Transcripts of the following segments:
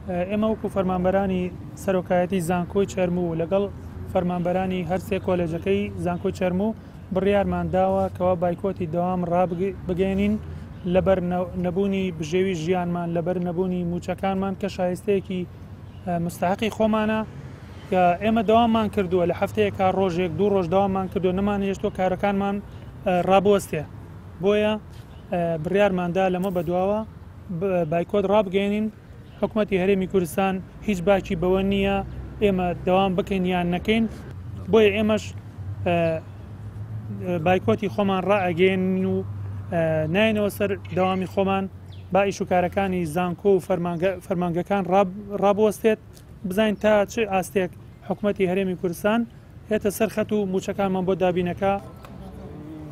ئێمە وەکو فەرمانبەرانی سەرۆکایەتی زانکۆی چەرموو لەگەڵ فەرمانبەرانی هەرسێ کۆلێجەکەی زانکۆی چەرموو بڕیارمان داوە کەوا بایکۆتی دەوام ڕابگەێنین لەبەر نەبوونی بژێوی ژیانمان، لەبەر نەبوونی موچەکانمان کە شایستەیەکی مستحقی خۆمانە کە ئێمە دەواممان کردووە لە هەفتەیەکە ڕۆژێک دوو ڕۆژ داواممان کردو نەمان هێشتۆ کارەکانمان ڕابوەستێ. بۆیە بڕیارماندا لەمە بەدواوە بایکۆت ڕابگەێنین. حکوومەتی هەرێمی کوردستان هیچ باکی بەوە نییە ئێمە دەوام بکەین یان نەکەین. بۆیە ئێمەش بایکۆتی خۆمان ڕائەگەێنین و ناینەوە سەر دەوامی خۆمان با ئیشوکارەکانی زانکۆ و فەرمانگەکان ڕابوەستێت بزانین تا چه ئاستێک حکوومەتی هەرێمی کوردستان هێتە سەر خەت و موچەکانمان بۆ دابینەکە.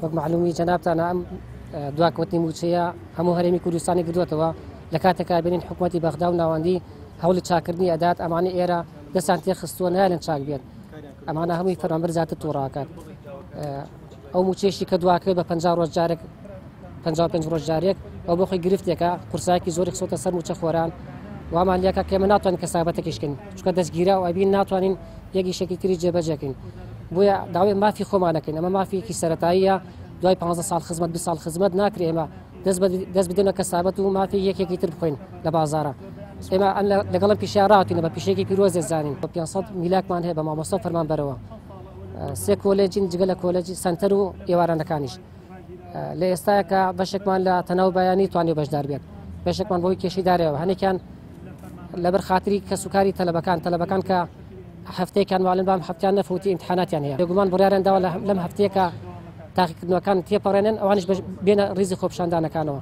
وەک معلومی جەنابتانە ئەم دواکەوتنی موچەیە هەموو هەرێمی کوردستانی کردوێتەوە لە کاتێکا بینین حکوومەتی بەغدا و ناوەندی هەوڵی چاکردنی ئەدات ئەمانە ئێرە دەستان تێ خستووە نایەن چاک بێت. ئەمانە هەمووی فەرمانبەر زیاتر تووڕاکات. ئەو موچێشی کە دواکرد بە 50 ڕۆژ جارێک 55 ڕۆژ جارێک ئەو بۆ خۆی گرفتێکە قورسایەکی زۆرێک سۆتە سەر موچە خۆران وامان لێکە کە ئێمە ناتوانین کەسابەتێکیشکن چونکە دەستگیرا و ئەبین ناتوانین یەکیشێکی تری جێبەجێکین. بۆیە داوای مافی خۆمانەکەین. ئەمە مافیەکی سەرەتاییە دوای 15 ساڵ خزمەت 20 ساڵ خزمەت ناکرێ ئێمە دەست بدەنە کەسابەت و مافی یەکێکی تر بخۆین لە بازارە. ئێمە لەگەڵم پیشاڕاتینە بە پیشێکی پیرۆزێ زانین 500 میلاکمان هەیە بە مامۆستا فەرمانبەرەوە 3 کۆلێجین جگە لە کۆلێجی سنتەر و ئێوارانەکانیش. لە ئێستاکە بەشێکمان لە تەناو بەیانی توانێ بەشدار بێت، بەشێکمان بۆی کێشیدارەوە هەنێکیان لەبەر خاتری کەسوکاری تەلەبەکان کە هەفتەیەکان واڵن بام هەفتیان نەفوتی ئیمتحاناتیان هەیە لەگومان بڕیاریانداوە لەم هەفتەیەکە تاقیکردنەوەکان تێپەڕێنن ئەوانش بێنە ڕیزی خۆپشاندانەکانەوە.